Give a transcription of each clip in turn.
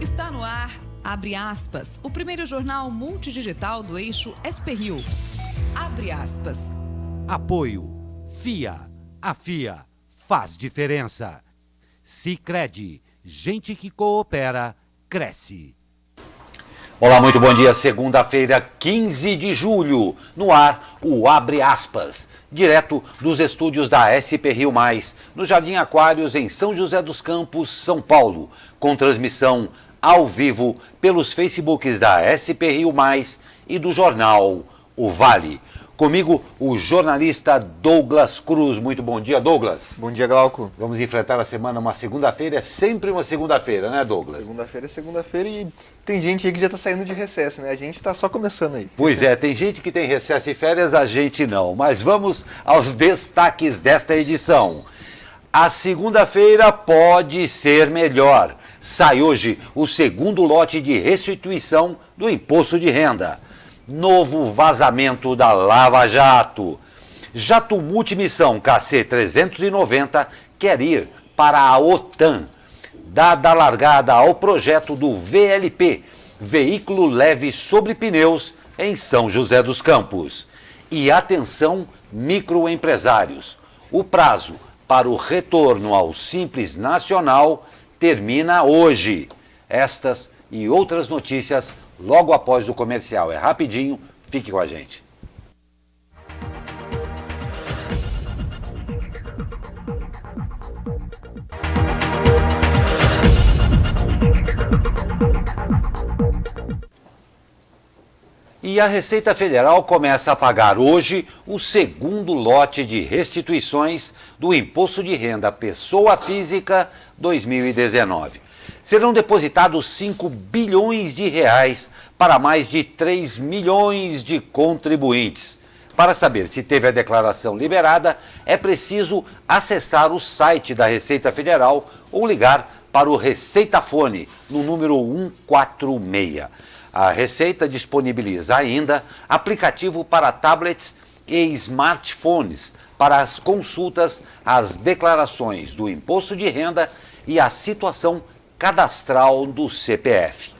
Está no ar, abre aspas, o primeiro jornal multidigital do eixo SP-Rio. Abre aspas. Apoio. FIA. A FIA faz diferença. Sicredi. Gente que coopera, cresce. Olá, muito bom dia. Segunda-feira, 15 de julho. No ar, o Abre Aspas. Direto dos estúdios da SP-Rio+, no Jardim Aquários, em São José dos Campos, São Paulo. Com transmissão ao vivo pelos Facebooks da SP-Rio+, e do jornal O Vale. Comigo, o jornalista Douglas Cruz. Muito bom dia, Douglas. Bom dia, Glauco. Vamos enfrentar a semana, uma segunda-feira. É sempre uma segunda-feira, né, Douglas? Segunda-feira é segunda-feira e tem gente aí que já está saindo de recesso, né? A gente está só começando aí. Pois é, tem gente que tem recesso e férias, a gente não. Mas vamos aos destaques desta edição. A segunda-feira pode ser melhor. Sai hoje o segundo lote de restituição do imposto de renda. Novo vazamento da Lava Jato. Jato multimissão KC-390 quer ir para a OTAN. Dada a largada ao projeto do VLP, veículo leve sobre pneus, em São José dos Campos. E atenção, microempresários. O prazo para o retorno ao Simples Nacional termina hoje. Estas e outras notícias logo após o comercial. É rapidinho, fique com a gente. E a Receita Federal começa a pagar hoje o segundo lote de restituições do Imposto de Renda Pessoa Física 2019. Serão depositados 5 bilhões de reais para mais de 3 milhões de contribuintes. Para saber se teve a declaração liberada, é preciso acessar o site da Receita Federal ou ligar para o Receitafone no número 146. A Receita disponibiliza ainda aplicativo para tablets e smartphones para as consultas às declarações do imposto de renda e a situação cadastral do CPF.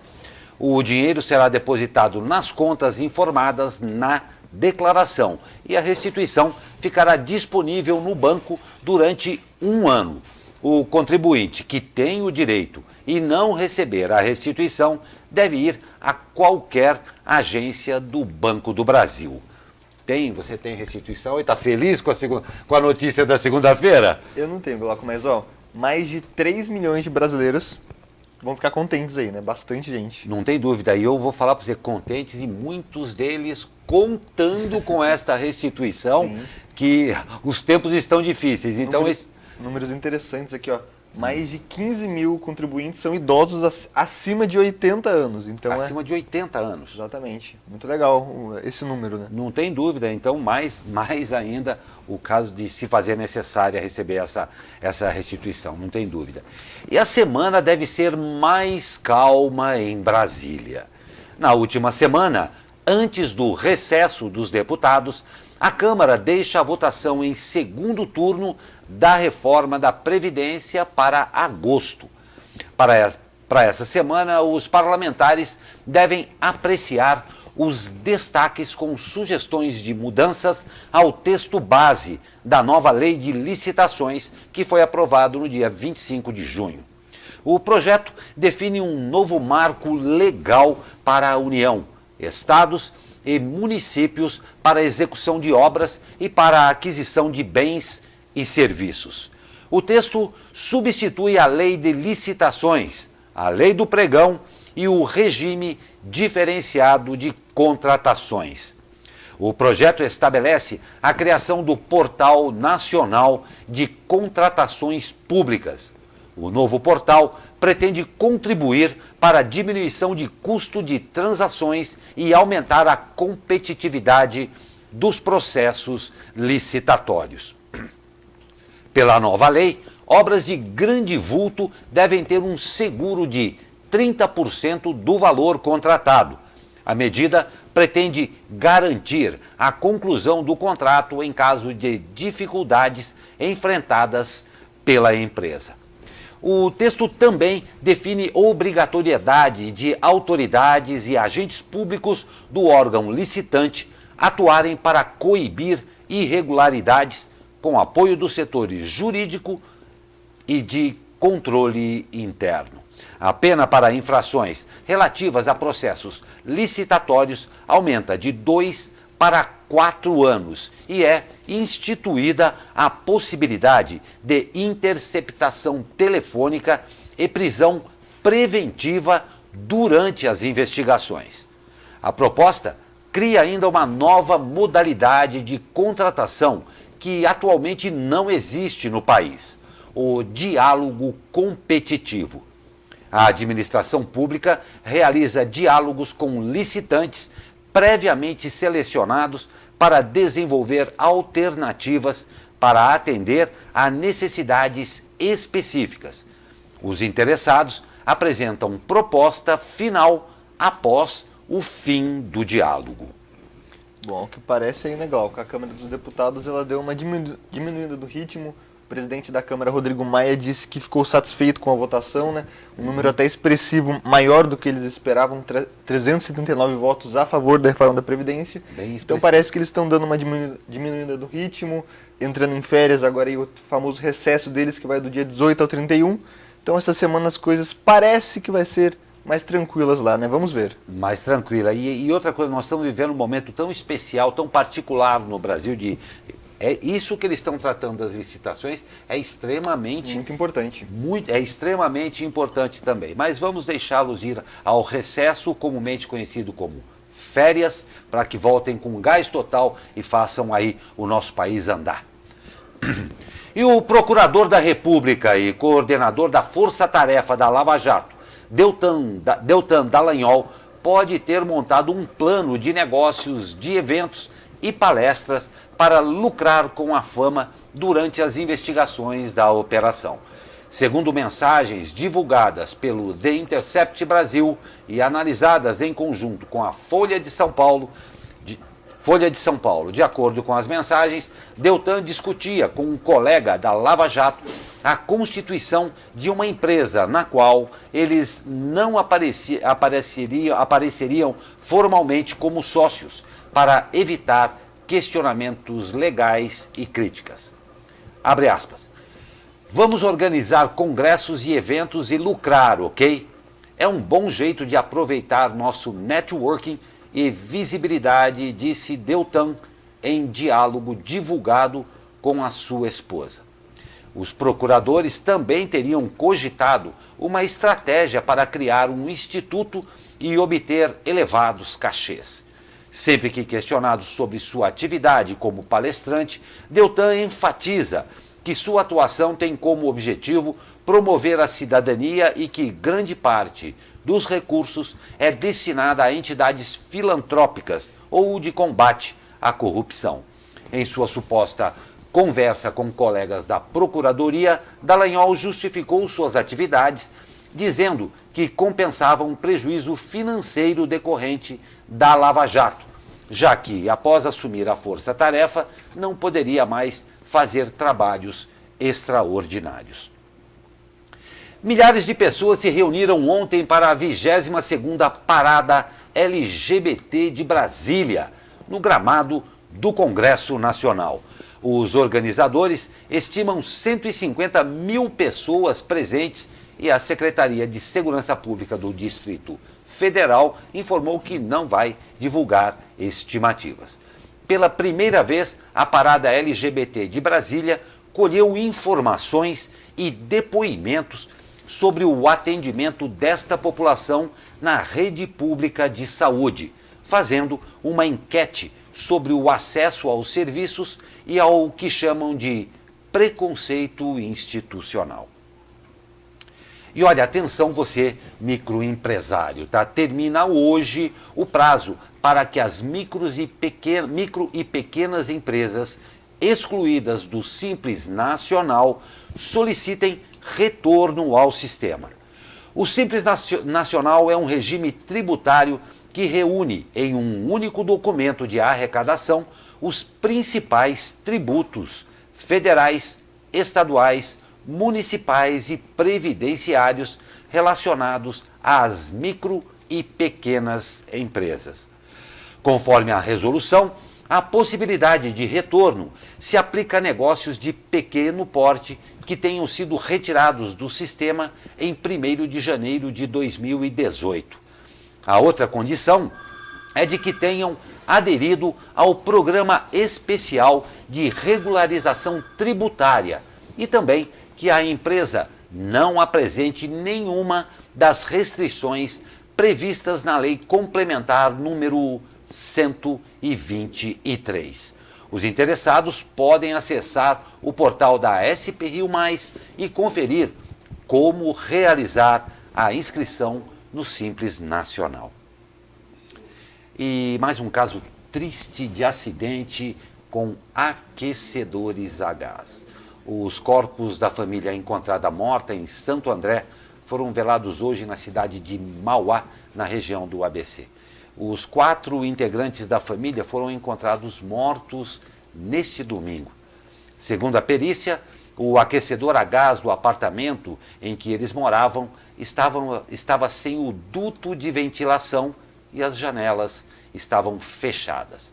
O dinheiro será depositado nas contas informadas na declaração e a restituição ficará disponível no banco durante um ano. O contribuinte que tem o direito e não receber a restituição deve ir a qualquer agência do Banco do Brasil. Você tem restituição e está feliz com a notícia da segunda-feira? Eu não tenho, Glauco, mas mais de 3 milhões de brasileiros vão ficar contentes aí, né? Bastante gente. Não tem dúvida. E eu vou falar para você, contentes, e muitos deles contando com esta restituição. Sim. Que os tempos estão difíceis. Então, números interessantes aqui, mais de 15 mil contribuintes são idosos acima de 80 anos. Então acima de 80 anos. Exatamente. Muito legal esse número, né? Não tem dúvida. Então, mais ainda o caso de se fazer necessária receber essa restituição. Não tem dúvida. E a semana deve ser mais calma em Brasília. Na última semana, antes do recesso dos deputados, a Câmara deixa a votação em segundo turno da reforma da Previdência para agosto. Para essa semana, os parlamentares devem apreciar os destaques com sugestões de mudanças ao texto base da nova lei de licitações que foi aprovado no dia 25 de junho. O projeto define um novo marco legal para a União, estados e municípios para a execução de obras e para a aquisição de bens e serviços. O texto substitui a Lei de Licitações, a Lei do Pregão e o regime diferenciado de contratações. O projeto estabelece a criação do Portal Nacional de Contratações Públicas. O novo portal pretende contribuir para a diminuição de custo de transações e aumentar a competitividade dos processos licitatórios. Pela nova lei, obras de grande vulto devem ter um seguro de 30% do valor contratado. A medida pretende garantir a conclusão do contrato em caso de dificuldades enfrentadas pela empresa. O texto também define obrigatoriedade de autoridades e agentes públicos do órgão licitante atuarem para coibir irregularidades com apoio dos setores jurídico e de controle interno. A pena para infrações relativas a processos licitatórios aumenta de 2 para 4 anos e é instituída a possibilidade de interceptação telefônica e prisão preventiva durante as investigações. A proposta cria ainda uma nova modalidade de contratação que atualmente não existe no país: o diálogo competitivo. A administração pública realiza diálogos com licitantes previamente selecionados para desenvolver alternativas para atender a necessidades específicas. Os interessados apresentam proposta final após o fim do diálogo. Bom, o que parece aí, né, Glauco? A Câmara dos Deputados ela deu uma diminuída do ritmo. O presidente da Câmara, Rodrigo Maia, disse que ficou satisfeito com a votação, né? Um número até expressivo, maior do que eles esperavam, 379 votos a favor da reforma da Previdência. Então parece que eles estão dando uma diminuída do ritmo, entrando em férias agora, e o famoso recesso deles que vai do dia 18 ao 31. Então essa semana as coisas parece que vai ser mais tranquilas lá, né? Vamos ver. Mais tranquila. E outra coisa, nós estamos vivendo um momento tão especial, tão particular no Brasil de... É isso que eles estão tratando das licitações, é extremamente... Muito importante. É extremamente importante também. Mas vamos deixá-los ir ao recesso, comumente conhecido como férias, para que voltem com gás total e façam aí o nosso país andar. E o procurador da República e coordenador da Força Tarefa da Lava Jato, Deltan Dallagnol, pode ter montado um plano de negócios de eventos e palestras para lucrar com a fama durante as investigações da operação. Segundo mensagens divulgadas pelo The Intercept Brasil e analisadas em conjunto com a Folha de São Paulo, de acordo com as mensagens, Deltan discutia com um colega da Lava Jato a constituição de uma empresa na qual eles não apareceriam formalmente como sócios, para evitar questionamentos legais e críticas. Abre aspas. Vamos organizar congressos e eventos e lucrar, ok? É um bom jeito de aproveitar nosso networking e visibilidade, disse Deltan em diálogo divulgado com a sua esposa. Os procuradores também teriam cogitado uma estratégia para criar um instituto e obter elevados cachês. Sempre que questionado sobre sua atividade como palestrante, Deltan enfatiza que sua atuação tem como objetivo promover a cidadania e que grande parte dos recursos é destinada a entidades filantrópicas ou de combate à corrupção. Em sua suposta conversa com colegas da Procuradoria, Dallagnol justificou suas atividades, dizendo que compensavam um prejuízo financeiro decorrente da Lava Jato, já que, após assumir a força-tarefa, não poderia mais fazer trabalhos extraordinários. Milhares de pessoas se reuniram ontem para a 22ª Parada LGBT de Brasília, no gramado do Congresso Nacional. Os organizadores estimam 150 mil pessoas presentes e a Secretaria de Segurança Pública do Distrito Federal informou que não vai divulgar estimativas. Pela primeira vez, a Parada LGBT de Brasília colheu informações e depoimentos sobre o atendimento desta população na rede pública de saúde, fazendo uma enquete sobre o acesso aos serviços e ao que chamam de preconceito institucional. E olha, atenção você, microempresário, tá? Termina hoje o prazo para que as micro e pequenas empresas excluídas do Simples Nacional solicitem retorno ao sistema. O Simples Nacional é um regime tributário que reúne em um único documento de arrecadação os principais tributos federais, estaduais, municipais e previdenciários relacionados às micro e pequenas empresas. Conforme a resolução, a possibilidade de retorno se aplica a negócios de pequeno porte que tenham sido retirados do sistema em 1º de janeiro de 2018. A outra condição é de que tenham aderido ao Programa Especial de Regularização Tributária e também que a empresa não apresente nenhuma das restrições previstas na Lei Complementar número 123. Os interessados podem acessar o portal da SP Rio Mais e conferir como realizar a inscrição no Simples Nacional. E mais um caso triste de acidente com aquecedores a gás. Os corpos da família encontrada morta em Santo André foram velados hoje na cidade de Mauá, na região do ABC. Os 4 integrantes da família foram encontrados mortos neste domingo. Segundo a perícia, o aquecedor a gás do apartamento em que eles moravam estava sem o duto de ventilação e as janelas estavam fechadas.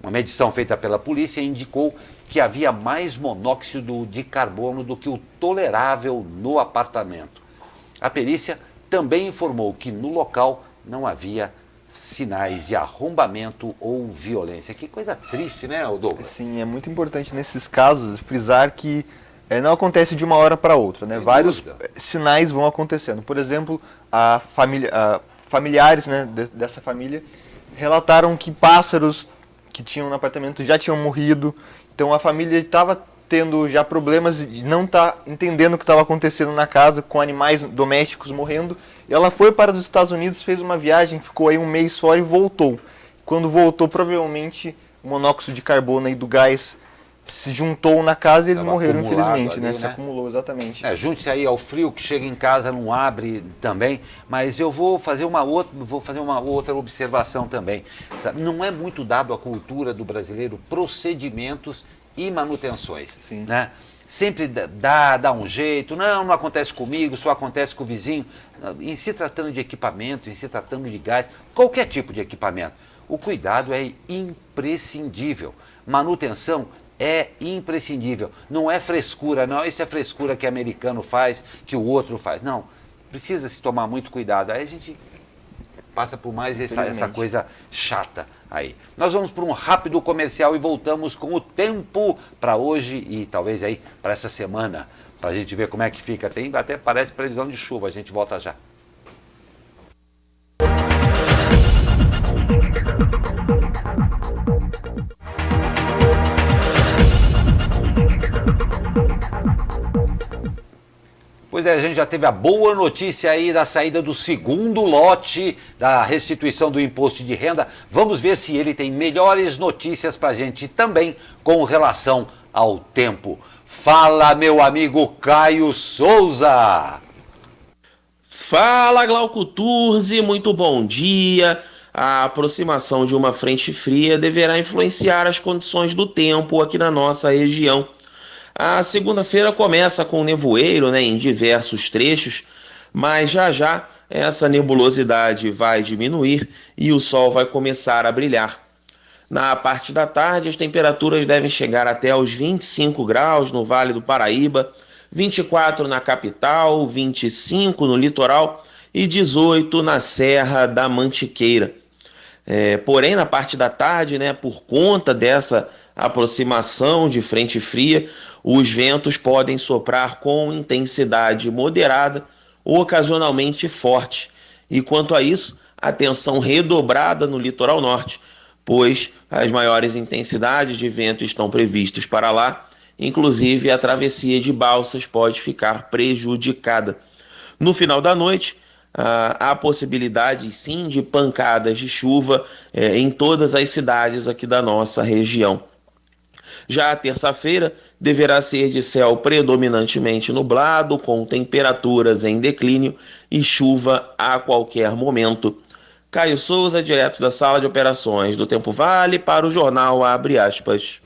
Uma medição feita pela polícia indicou que havia mais monóxido de carbono do que o tolerável no apartamento. A perícia também informou que no local não havia sinais de arrombamento ou violência. Que coisa triste, né, Douglas? Sim, é muito importante nesses casos frisar que não acontece de uma hora para outra, né? Vários sinais vão acontecendo. Por exemplo, familiares, né, dessa família relataram que pássaros que tinham no apartamento já tinham morrido. Então a família estava tendo já problemas e não está entendendo o que estava acontecendo na casa, com animais domésticos morrendo. E ela foi para os Estados Unidos, fez uma viagem, ficou aí um mês fora e voltou. Quando voltou, provavelmente o monóxido de carbono e do gás se juntou na casa e eles morreram, infelizmente, ali, né? Se acumulou, exatamente. Junte-se aí ao frio que chega em casa, não abre também, mas eu vou fazer uma outra observação também. Não é muito dado à cultura do brasileiro procedimentos e manutenções. Sim. Né? Sempre dá um jeito, não acontece comigo, só acontece com o vizinho. Em se tratando de equipamento, em se tratando de gás, qualquer tipo de equipamento, o cuidado é imprescindível. Manutenção é imprescindível. Não é frescura, não. Isso é frescura que o americano faz, que o outro faz. Não. Precisa se tomar muito cuidado. Aí a gente passa por mais essa coisa chata aí. Nós vamos para um rápido comercial e voltamos com o tempo para hoje e talvez aí para essa semana, para a gente ver como é que fica. Tem até parece previsão de chuva. A gente volta já. Pois é, a gente já teve a boa notícia aí da saída do segundo lote da restituição do imposto de renda. Vamos ver se ele tem melhores notícias para a gente também com relação ao tempo. Fala, meu amigo Caio Souza! Fala, Glauco Turzi, muito bom dia. A aproximação de uma frente fria deverá influenciar as condições do tempo aqui na nossa região. A segunda-feira começa com nevoeiro, né, em diversos trechos, mas já essa nebulosidade vai diminuir e o sol vai começar a brilhar. Na parte da tarde, as temperaturas devem chegar até os 25 graus no Vale do Paraíba, 24 na capital, 25 no litoral e 18 na Serra da Mantiqueira. Porém, na parte da tarde, né, por conta dessa aproximação de frente fria, os ventos podem soprar com intensidade moderada ou ocasionalmente forte. E quanto a isso, atenção redobrada no litoral norte, pois as maiores intensidades de vento estão previstas para lá, inclusive a travessia de balsas pode ficar prejudicada. No final da noite, há possibilidade sim de pancadas de chuva em todas as cidades aqui da nossa região. Já a terça-feira deverá ser de céu predominantemente nublado, com temperaturas em declínio e chuva a qualquer momento. Caio Souza, direto da Sala de Operações do Tempo Vale, para o jornal Abre Aspas.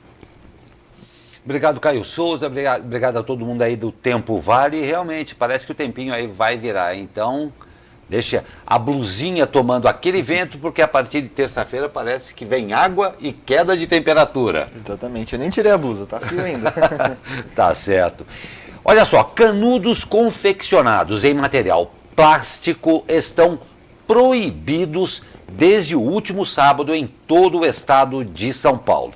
Obrigado, Caio Souza, obrigado a todo mundo aí do Tempo Vale. Realmente, parece que o tempinho aí vai virar. Então, deixa a blusinha tomando aquele vento, porque a partir de terça-feira parece que vem água e queda de temperatura. Exatamente, eu nem tirei a blusa, tá frio ainda. Tá certo. Olha só, canudos confeccionados em material plástico estão proibidos desde o último sábado em todo o estado de São Paulo.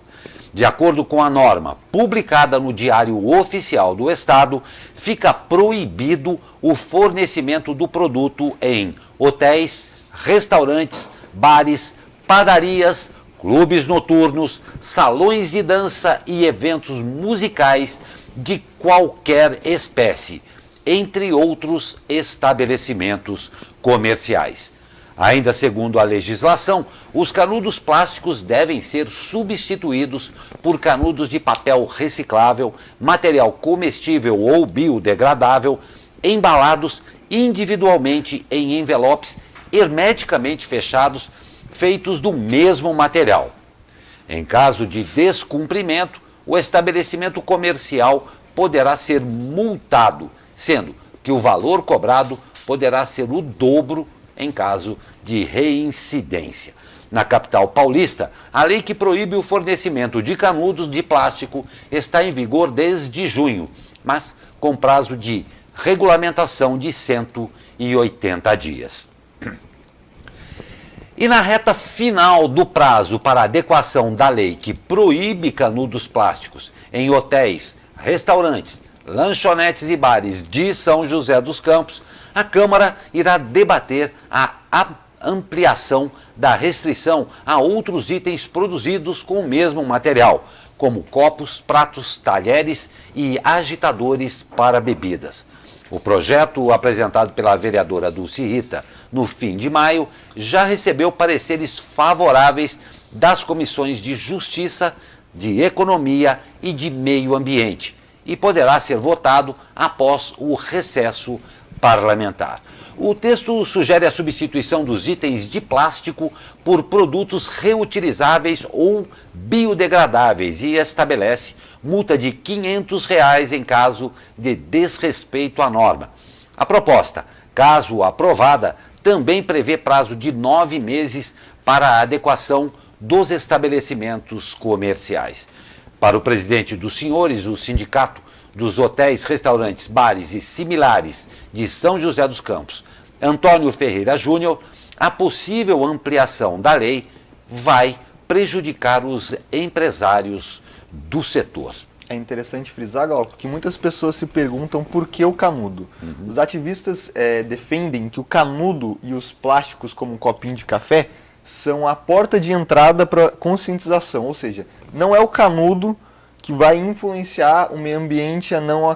De acordo com a norma publicada no Diário Oficial do Estado, fica proibido o fornecimento do produto em hotéis, restaurantes, bares, padarias, clubes noturnos, salões de dança e eventos musicais de qualquer espécie, entre outros estabelecimentos comerciais. Ainda segundo a legislação, os canudos plásticos devem ser substituídos por canudos de papel reciclável, material comestível ou biodegradável, embalados individualmente em envelopes hermeticamente fechados, feitos do mesmo material. Em caso de descumprimento, o estabelecimento comercial poderá ser multado, sendo que o valor cobrado poderá ser o dobro em caso de reincidência. Na capital paulista, a lei que proíbe o fornecimento de canudos de plástico está em vigor desde junho, mas com prazo de regulamentação de 180 dias. E na reta final do prazo para a adequação da lei que proíbe canudos plásticos em hotéis, restaurantes, lanchonetes e bares de São José dos Campos, a Câmara irá debater a ampliação da restrição a outros itens produzidos com o mesmo material, como copos, pratos, talheres e agitadores para bebidas. O projeto, apresentado pela vereadora Dulce Rita no fim de maio, já recebeu pareceres favoráveis das comissões de Justiça, de Economia e de Meio Ambiente e poderá ser votado após o recesso parlamentar. O texto sugere a substituição dos itens de plástico por produtos reutilizáveis ou biodegradáveis e estabelece multa de R$ 500 em caso de desrespeito à norma. A proposta, caso aprovada, também prevê prazo de 9 meses para a adequação dos estabelecimentos comerciais. Para o presidente dos senhores, o Sindicato dos Hotéis, Restaurantes, Bares e Similares de São José dos Campos, Antônio Ferreira Júnior, a possível ampliação da lei vai prejudicar os empresários do setor. É interessante frisar, Glauco, que muitas pessoas se perguntam por que o canudo. Os ativistas defendem que o canudo e os plásticos, como um copinho de café, são a porta de entrada para conscientização, ou seja, não é o canudo que vai influenciar o meio ambiente a não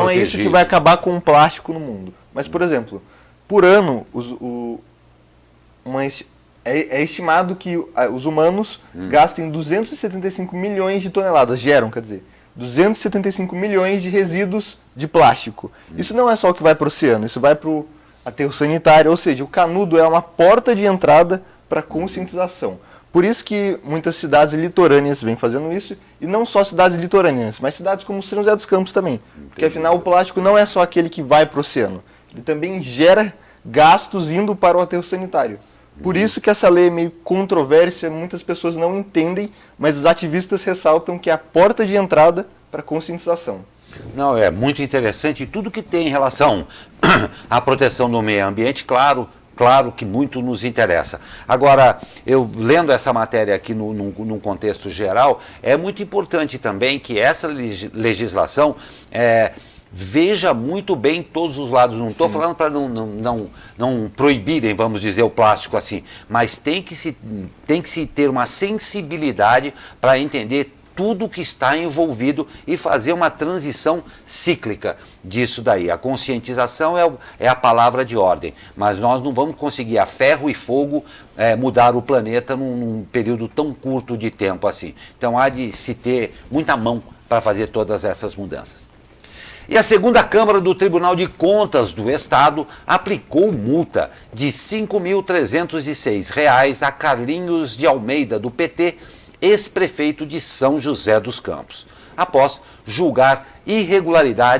é isso que vai acabar com o plástico no mundo. Mas, por exemplo, por ano, é estimado que os humanos gastem 275 milhões de toneladas, geram, quer dizer, 275 milhões de resíduos de plástico. Isso não é só o que vai para o oceano, isso vai para o aterro sanitário, ou seja, o canudo é uma porta de entrada para a conscientização. Por isso que muitas cidades litorâneas vêm fazendo isso, e não só cidades litorâneas, mas cidades como São José dos Campos também. Porque afinal o plástico não é só aquele que vai para o oceano, ele também gera gastos indo para o aterro sanitário. Por isso que essa lei é meio controversa, muitas pessoas não entendem, mas os ativistas ressaltam que é a porta de entrada para a conscientização. Não, é muito interessante, tudo que tem em relação à proteção do meio ambiente, claro que muito nos interessa. Agora, eu lendo essa matéria aqui num contexto geral, é muito importante também que essa legislação veja muito bem todos os lados. Não estou falando para não proibirem, vamos dizer, o plástico assim, mas tem que se ter uma sensibilidade para entender tudo que está envolvido e fazer uma transição cíclica disso daí. A conscientização é a palavra de ordem, mas nós não vamos conseguir a ferro e fogo mudar o planeta num período tão curto de tempo assim. Então há de se ter muita mão para fazer todas essas mudanças. E a segunda Câmara do Tribunal de Contas do Estado aplicou multa de R$ 5.306 a Carlinhos de Almeida, do PT, ex-prefeito de São José dos Campos, após julgar irregular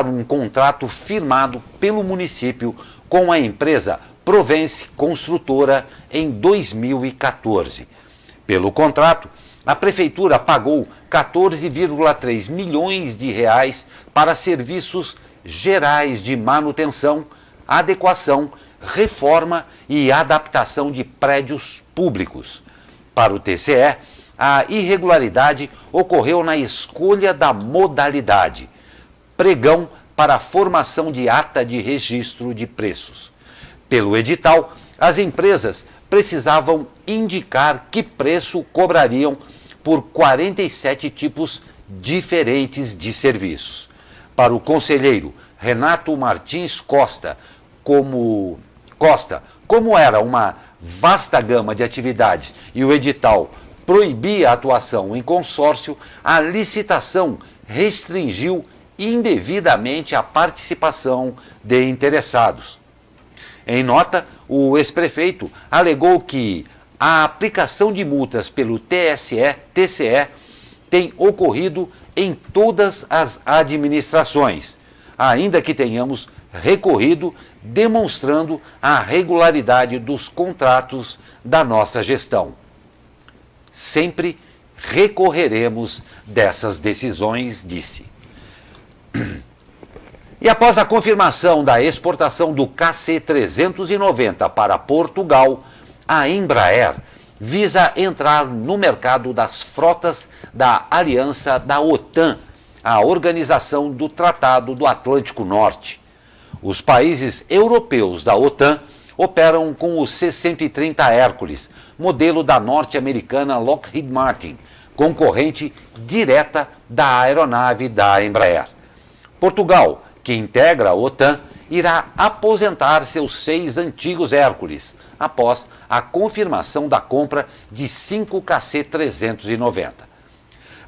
um contrato firmado pelo município com a empresa Provence Construtora em 2014. Pelo contrato, a prefeitura pagou 14,3 milhões de reais para serviços gerais de manutenção, adequação, reforma e adaptação de prédios públicos. Para o TCE, a irregularidade ocorreu na escolha da modalidade, pregão para a formação de ata de registro de preços. Pelo edital, as empresas precisavam indicar que preço cobrariam por 47 tipos diferentes de serviços. Para o conselheiro Renato Martins Costa, como era uma vasta gama de atividades e o edital proibia a atuação em consórcio, a licitação restringiu indevidamente a participação de interessados. Em nota, o ex-prefeito alegou que a aplicação de multas pelo TCE tem ocorrido em todas as administrações, ainda que tenhamos recorrido, demonstrando a regularidade dos contratos da nossa gestão. Sempre recorreremos dessas decisões, disse. E após a confirmação da exportação do KC-390 para Portugal, a Embraer visa entrar no mercado das frotas da aliança da OTAN, a Organização do Tratado do Atlântico Norte. Os países europeus da OTAN operam com o C-130 Hércules, modelo da norte-americana Lockheed Martin, concorrente direta da aeronave da Embraer. Portugal, que integra a OTAN, irá aposentar seus 6 antigos Hércules, após a confirmação da compra de 5 KC-390.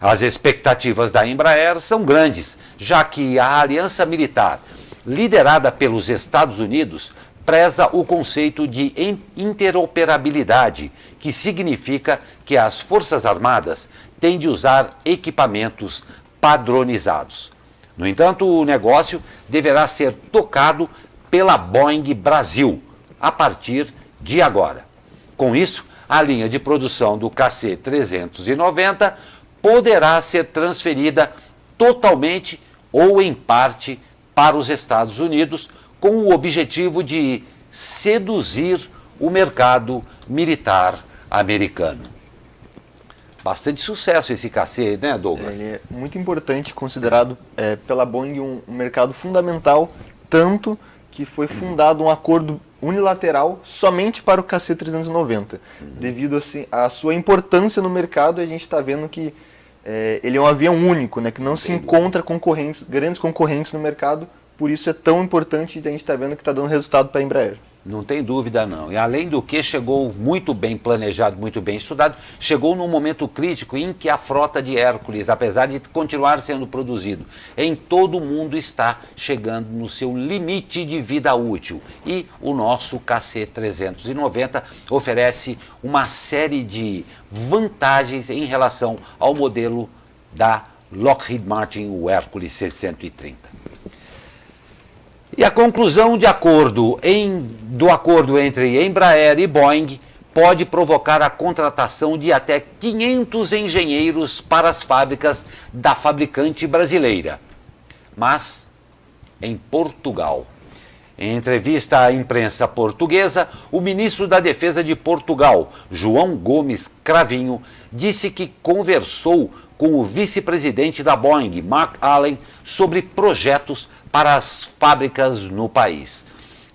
As expectativas da Embraer são grandes, já que a aliança militar, liderada pelos Estados Unidos, preza o conceito de interoperabilidade, que significa que as Forças Armadas têm de usar equipamentos padronizados. No entanto, o negócio deverá ser tocado pela Boeing Brasil, a partir de agora. Com isso, a linha de produção do KC-390 poderá ser transferida totalmente ou em parte para os Estados Unidos, com o objetivo de seduzir o mercado militar americano. Bastante sucesso esse KC, né, Douglas? Ele é muito importante, considerado pela Boeing um mercado fundamental, tanto que foi fundado um acordo unilateral somente para o KC-390. Devido assim, à sua importância no mercado, a gente está vendo que ele é um avião único, né, que não se encontra grandes concorrentes no mercado, por isso é tão importante e a gente está vendo que está dando resultado para a Embraer. Não tem dúvida não. E além do que, chegou muito bem planejado, muito bem estudado, chegou num momento crítico em que a frota de Hércules, apesar de continuar sendo produzido em todo o mundo, está chegando no seu limite de vida útil. E o nosso KC-390 oferece uma série de vantagens em relação ao modelo da Lockheed Martin, o Hércules C-130. E a conclusão do acordo entre Embraer e Boeing pode provocar a contratação de até 500 engenheiros para as fábricas da fabricante brasileira, mas em Portugal. Em entrevista à imprensa portuguesa, o ministro da Defesa de Portugal, João Gomes Cravinho, disse que conversou com o vice-presidente da Boeing, Mark Allen, sobre projetos para as fábricas no país.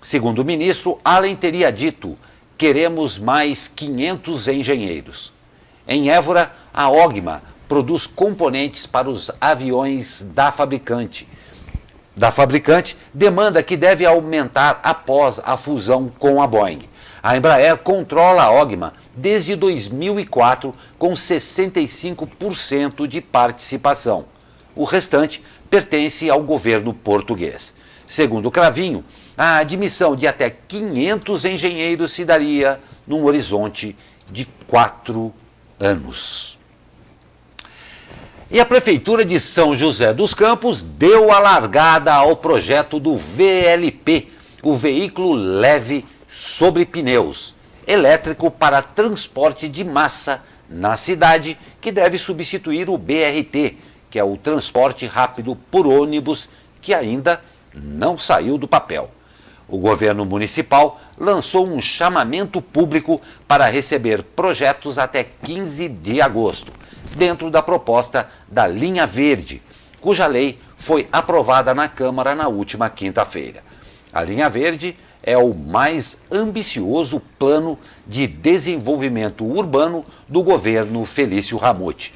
Segundo o ministro, Allen teria dito: queremos mais 500 engenheiros. Em Évora, a Ogma produz componentes para os aviões da fabricante. Demanda que deve aumentar após a fusão com a Boeing. A Embraer controla a Ogma desde 2004 com 65% de participação. O restante pertence ao governo português. Segundo Cravinho, a admissão de até 500 engenheiros se daria num horizonte de 4 anos. E a Prefeitura de São José dos Campos deu a largada ao projeto do VLP, o veículo leve sobre pneus, elétrico para transporte de massa na cidade, que deve substituir o BRT, que é o transporte rápido por ônibus, que ainda não saiu do papel. O governo municipal lançou um chamamento público para receber projetos até 15 de agosto, dentro da proposta da Linha Verde, cuja lei foi aprovada na Câmara na última quinta-feira. A Linha Verde é o mais ambicioso plano de desenvolvimento urbano do governo Felício Ramute.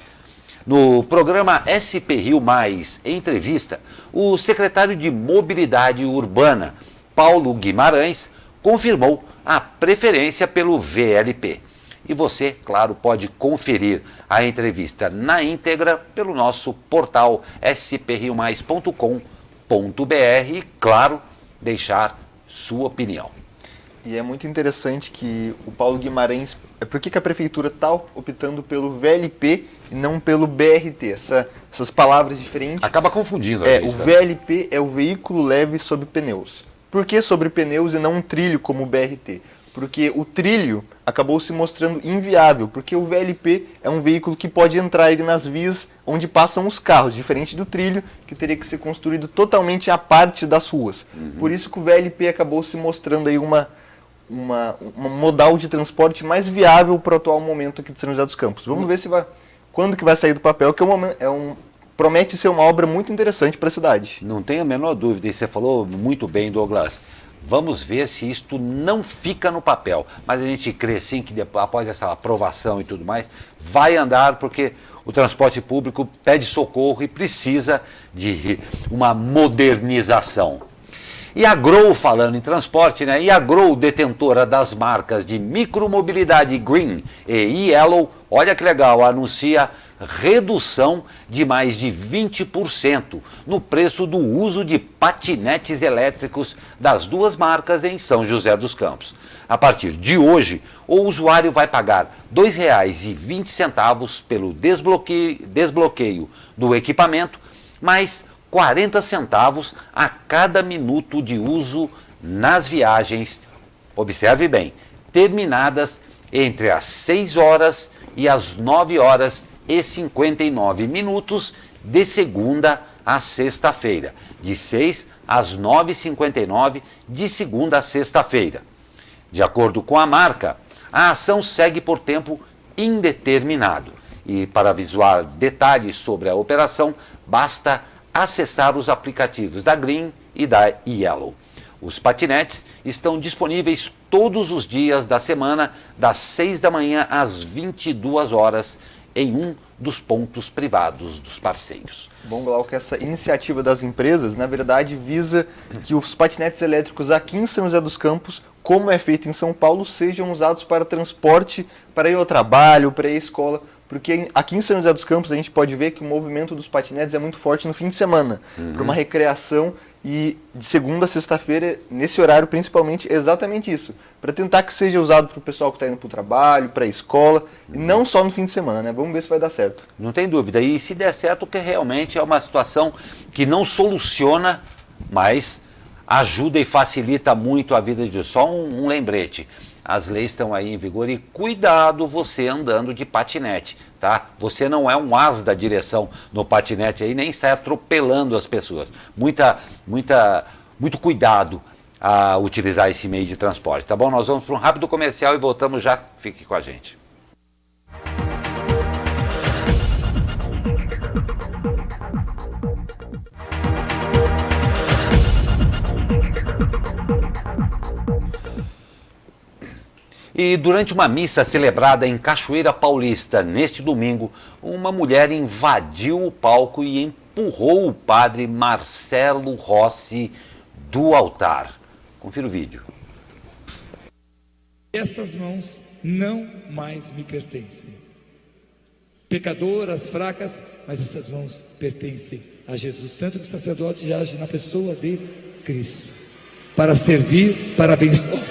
No programa SP Rio Mais Entrevista, o secretário de Mobilidade Urbana, Paulo Guimarães, confirmou a preferência pelo VLP. E você, claro, pode conferir a entrevista na íntegra pelo nosso portal spriomais.com.br e, claro, deixar sua opinião. E é muito interessante que o Paulo Guimarães... Por que a Prefeitura está optando pelo VLP e não pelo BRT? Essas palavras diferentes... Acaba confundindo. O VLP é o veículo leve sobre pneus. Por que sobre pneus e não um trilho como o BRT? Porque o trilho acabou se mostrando inviável, porque o VLP é um veículo que pode entrar nas vias onde passam os carros, diferente do trilho, que teria que ser construído totalmente à parte das ruas. Por isso que o VLP acabou se mostrando aí uma modal de transporte mais viável para o atual momento aqui de São José dos Campos. Vamos ver quando que vai sair do papel, que promete ser uma obra muito interessante para a cidade. Não tenho a menor dúvida, e você falou muito bem, Douglas. Vamos ver se isto não fica no papel. Mas a gente crê sim que após essa aprovação e tudo mais, vai andar, porque o transporte público pede socorro e precisa de uma modernização. E a Grow, falando em transporte, né? E a Grow, detentora das marcas de micromobilidade Green e Yellow, olha que legal, anuncia redução de mais de 20% no preço do uso de patinetes elétricos das duas marcas em São José dos Campos. A partir de hoje, o usuário vai pagar R$ 2,20 pelo desbloqueio do equipamento, mais 40 centavos a cada minuto de uso nas viagens, observe bem, terminadas entre as 6 horas e as 9 horas e 59 minutos de segunda a sexta-feira, de 6 às 9h59 de segunda a sexta-feira. De acordo com a marca, a ação segue por tempo indeterminado e para visualizar detalhes sobre a operação, basta acessar os aplicativos da Green e da Yellow. Os patinetes estão disponíveis todos os dias da semana, das 6 da manhã às 22 horas, em um dos pontos privados dos parceiros. Bom, Glauco, essa iniciativa das empresas, na verdade, visa que os patinetes elétricos aqui em São José dos Campos, como é feito em São Paulo, sejam usados para transporte, para ir ao trabalho, para ir à escola, porque aqui em São José dos Campos a gente pode ver que o movimento dos patinetes é muito forte no fim de semana, para uma recreação, e de segunda a sexta-feira, nesse horário principalmente, é exatamente isso, para tentar que seja usado para o pessoal que está indo para o trabalho, para a escola, e não só no fim de semana, né? Vamos ver se vai dar certo. Não tem dúvida, e se der certo, que realmente é uma situação que não soluciona, mas ajuda e facilita muito a vida de... Só um lembrete, as leis estão aí em vigor e cuidado você andando de patinete, tá? Você não é um as da direção no patinete aí, nem sai atropelando as pessoas. Muito cuidado a utilizar esse meio de transporte, tá bom? Nós vamos para um rápido comercial e voltamos já. Fique com a gente. E durante uma missa celebrada em Cachoeira Paulista, neste domingo, uma mulher invadiu o palco e empurrou o padre Marcelo Rossi do altar. Confira o vídeo. Essas mãos não mais me pertencem. Pecadoras, fracas, mas essas mãos pertencem a Jesus. Tanto que o sacerdote já age na pessoa de Cristo, para servir, para abençoar.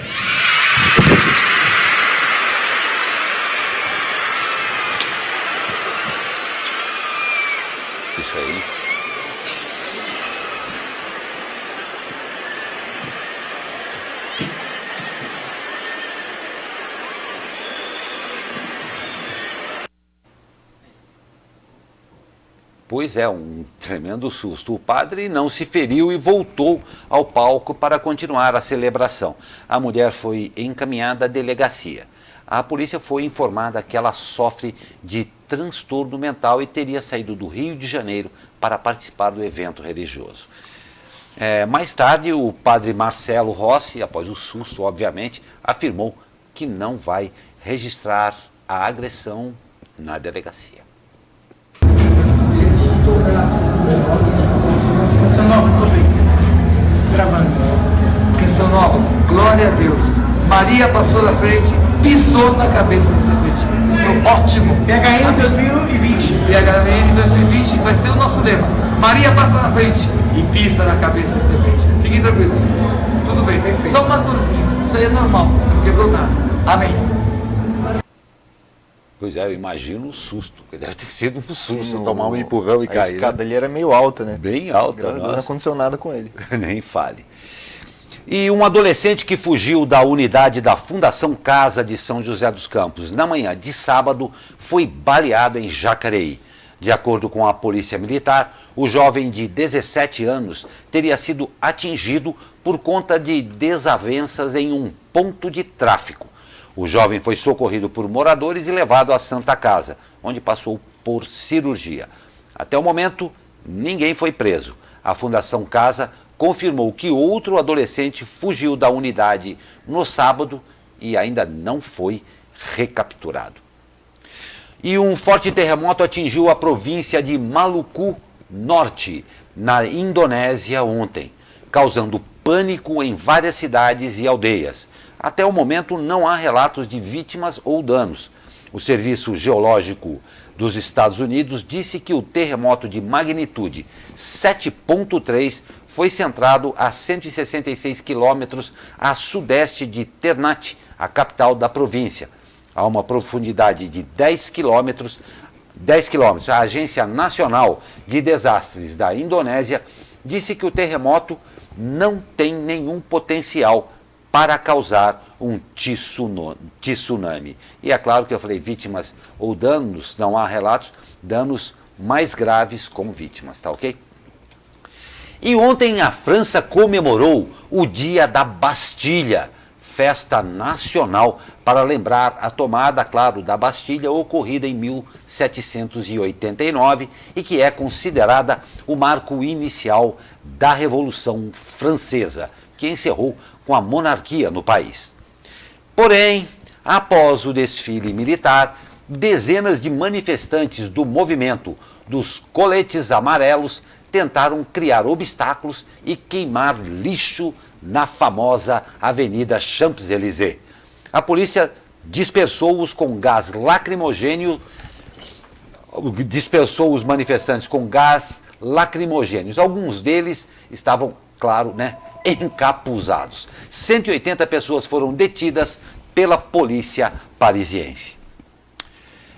Pois é, um tremendo susto. O padre não se feriu e voltou ao palco para continuar a celebração. A mulher foi encaminhada à delegacia. A polícia foi informada que ela sofre de transtorno mental e teria saído do Rio de Janeiro para participar do evento religioso. Mais tarde, o padre Marcelo Rossi, após o susto, obviamente, afirmou que não vai registrar a agressão na delegacia. Canção nova, tô bem. Gravando. Canção nova, glória a Deus. Maria passou na frente, pisou na cabeça do serpente. Estou ótimo. PHN 2020. PHN 2020 vai ser o nosso lema. Maria passa na frente e pisa na cabeça da serpente. Fiquem tranquilos. Tudo bem. Perfeito. Só umas dorzinhas. Isso aí é normal. Não quebrou nada. Amém. Pois é, eu imagino o susto, porque deve ter sido um susto, tomar um empurrão e cair. A escada ali era meio alta, né? Bem alta, Graças a Deus não aconteceu nada com ele. Nem fale. E um adolescente que fugiu da unidade da Fundação Casa de São José dos Campos, na manhã de sábado, foi baleado em Jacareí. De acordo com a Polícia Militar, o jovem de 17 anos teria sido atingido por conta de desavenças em um ponto de tráfico. O jovem foi socorrido por moradores e levado à Santa Casa, onde passou por cirurgia. Até o momento, ninguém foi preso. A Fundação Casa confirmou que outro adolescente fugiu da unidade no sábado e ainda não foi recapturado. E um forte terremoto atingiu a província de Maluku Norte, na Indonésia, ontem, causando pânico em várias cidades e aldeias. Até o momento, não há relatos de vítimas ou danos. O Serviço Geológico dos Estados Unidos disse que o terremoto de magnitude 7,3 foi centrado a 166 quilômetros a sudeste de Ternate, a capital da província, a uma profundidade de 10 quilômetros. A Agência Nacional de Desastres da Indonésia disse que o terremoto não tem nenhum potencial para causar um tsunami. E é claro que eu falei vítimas ou danos, não há relatos, danos mais graves como vítimas, tá ok? E ontem a França comemorou o Dia da Bastilha, festa nacional para lembrar a tomada, claro, da Bastilha ocorrida em 1789 e que é considerada o marco inicial da Revolução Francesa, que encerrou com a monarquia no país. Porém, após o desfile militar, dezenas de manifestantes do movimento dos coletes amarelos tentaram criar obstáculos e queimar lixo na famosa Avenida Champs-Élysées. A polícia dispersou os manifestantes com gás lacrimogêneos. Alguns deles estavam, claro, encapuzados. 180 pessoas foram detidas pela polícia parisiense.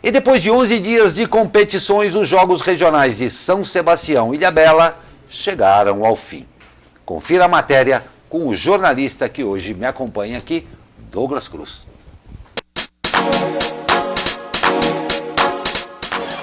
E depois de 11 dias de competições, os Jogos Regionais de São Sebastião e Ilhabela chegaram ao fim. Confira a matéria com o jornalista que hoje me acompanha aqui, Douglas Cruz.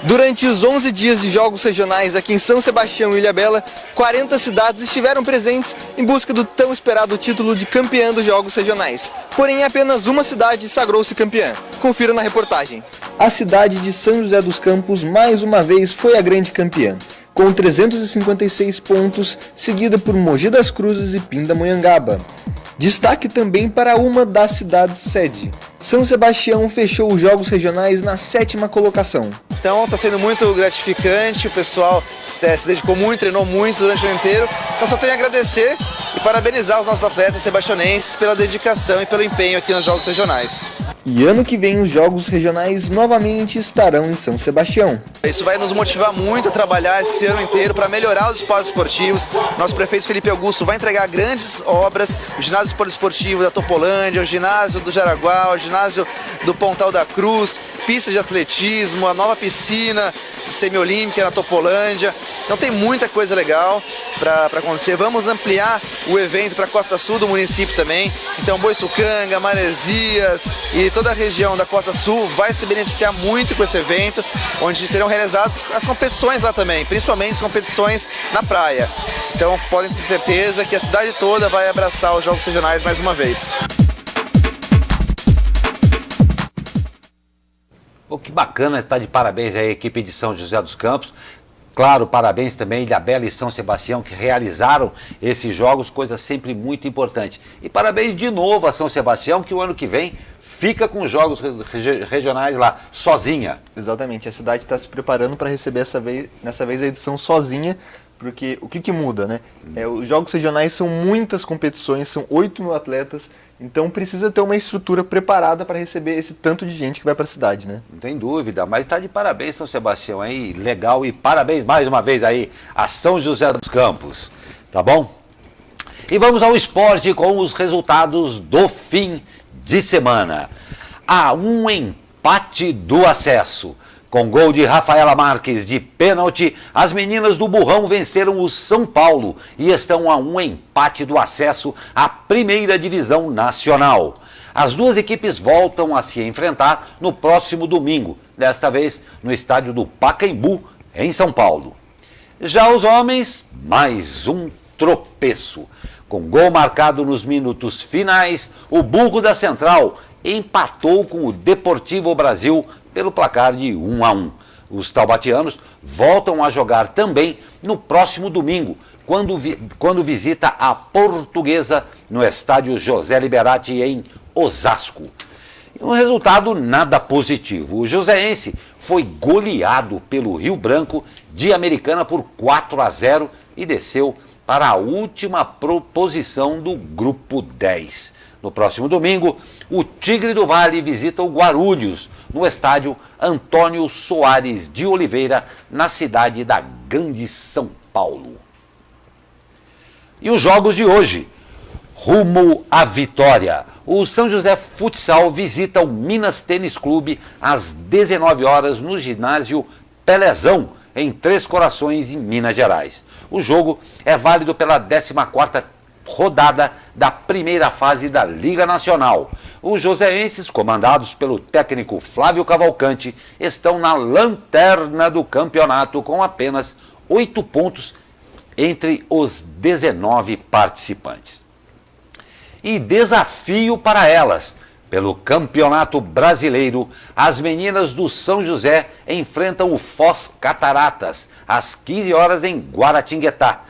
Durante os 11 dias de jogos regionais aqui em São Sebastião e Ilhabela, 40 cidades estiveram presentes em busca do tão esperado título de campeã dos jogos regionais. Porém, apenas uma cidade sagrou-se campeã. Confira na reportagem. A cidade de São José dos Campos, mais uma vez, foi a grande campeã, com 356 pontos, seguida por Mogi das Cruzes e Pindamonhangaba. Destaque também para uma das cidades sede. São Sebastião fechou os jogos regionais na 7ª colocação. Então está sendo muito gratificante, o pessoal se dedicou muito, treinou muito durante o ano inteiro. Então só tenho a agradecer e parabenizar os nossos atletas sebastianenses pela dedicação e pelo empenho aqui nos jogos regionais. E ano que vem os jogos regionais novamente estarão em São Sebastião. Isso vai nos motivar muito a trabalhar esse ano inteiro para melhorar os espaços esportivos. Nosso prefeito Felipe Augusto vai entregar grandes obras, o ginásio esportivo da Topolândia, o ginásio do Jaraguá, o ginásio do Pontal da Cruz, pista de atletismo, a nova piscina semiolímpica na Topolândia. Então tem muita coisa legal para acontecer. Vamos ampliar o evento para a costa sul do município também. Então Boiçucanga, Maresias e toda a região da Costa Sul vai se beneficiar muito com esse evento, onde serão realizadas as competições lá também, principalmente as competições na praia. Então podem ter certeza que a cidade toda vai abraçar os Jogos Regionais mais uma vez. Oh, que bacana, está de parabéns aí a equipe de São José dos Campos. Claro, parabéns também Ilhabela e São Sebastião que realizaram esses jogos, coisa sempre muito importante. E parabéns de novo a São Sebastião, que o ano que vem fica com os jogos regionais lá, sozinha. Exatamente, a cidade está se preparando para receber nessa vez a edição sozinha, porque o que muda, né? Os jogos regionais são muitas competições, são 8 mil atletas, então precisa ter uma estrutura preparada para receber esse tanto de gente que vai para a cidade, né? Não tem dúvida, mas está de parabéns São Sebastião aí, legal, e parabéns mais uma vez aí a São José dos Campos, tá bom? E vamos ao esporte com os resultados do fim de semana. Há um empate do acesso. Com gol de Rafaela Marques de pênalti, as meninas do Burrão venceram o São Paulo e estão a um empate do acesso à primeira divisão nacional. As duas equipes voltam a se enfrentar no próximo domingo, desta vez no estádio do Pacaembu, em São Paulo. Já os homens, mais um tropeço. Com gol marcado nos minutos finais, o Burro da Central empatou com o Deportivo Brasil pelo placar de 1-1. Os taubatianos voltam a jogar também no próximo domingo, quando visita a Portuguesa no estádio José Liberati em Osasco. Um resultado nada positivo. O joseense foi goleado pelo Rio Branco de Americana por 4-0 e desceu para a última posição do grupo 10. No próximo domingo, o Tigre do Vale visita o Guarulhos, no estádio Antônio Soares de Oliveira, na cidade da Grande São Paulo. E os jogos de hoje, rumo à vitória. O São José Futsal visita o Minas Tênis Clube às 19 horas no ginásio Pelezão, em Três Corações, em Minas Gerais. O jogo é válido pela 14ª rodada da primeira fase da Liga Nacional. Os joseenses, comandados pelo técnico Flávio Cavalcante, estão na lanterna do campeonato com apenas 8 pontos entre os 19 participantes. E desafio para elas. Pelo Campeonato Brasileiro, as meninas do São José enfrentam o Foz Cataratas, às 15 horas em Guaratinguetá.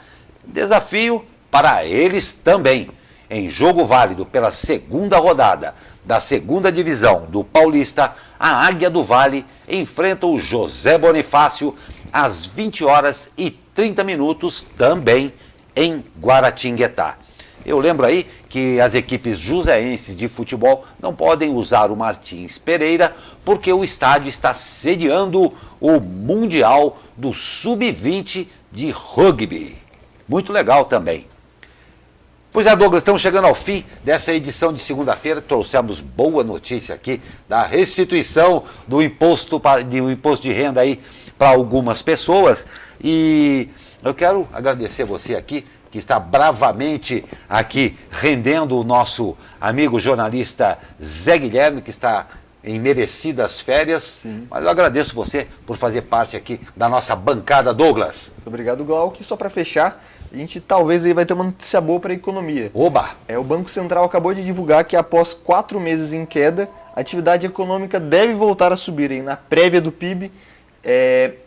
Desafio para eles também. Em jogo válido pela segunda rodada da segunda divisão do Paulista, a Águia do Vale enfrenta o José Bonifácio às 20 horas e 30 minutos também em Guaratinguetá. Eu lembro aí que as equipes joseenses de futebol não podem usar o Martins Pereira porque o estádio está sediando o Mundial do Sub-20 de rugby. Muito legal também. Pois é, Douglas, estamos chegando ao fim dessa edição de segunda-feira. Trouxemos boa notícia aqui da restituição do imposto de renda aí para algumas pessoas. E eu quero agradecer você aqui, que está bravamente aqui rendendo o nosso amigo jornalista Zé Guilherme, que está em merecidas férias. Sim. Mas eu agradeço você por fazer parte aqui da nossa bancada, Douglas. Obrigado, Glauco. E só para fechar, a gente talvez aí vai ter uma notícia boa para a economia. Oba! O Banco Central acabou de divulgar que após 4 meses em queda, a atividade econômica deve voltar a subir. Aí, na prévia do PIB,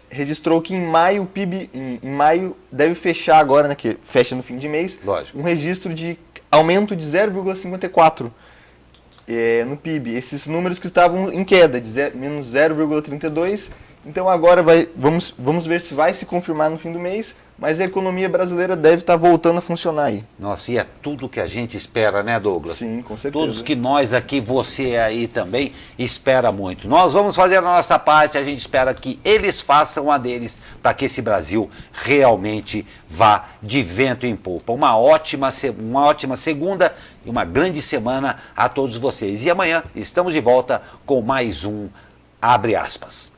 registrou que em maio o PIB em maio deve fechar agora, né, que fecha no fim de mês, lógico, um registro de aumento de 0,54 no PIB. Esses números que estavam em queda, de menos 0,32. Então agora vamos ver se vai se confirmar no fim do mês, mas a economia brasileira deve estar voltando a funcionar aí. Nossa, e é tudo que a gente espera, né, Douglas? Sim, com certeza. Todos que nós aqui, você aí também, espera muito. Nós vamos fazer a nossa parte, a gente espera que eles façam a deles, para que esse Brasil realmente vá de vento em popa. Uma ótima segunda e uma grande semana a todos vocês. E amanhã estamos de volta com mais um Abre Aspas.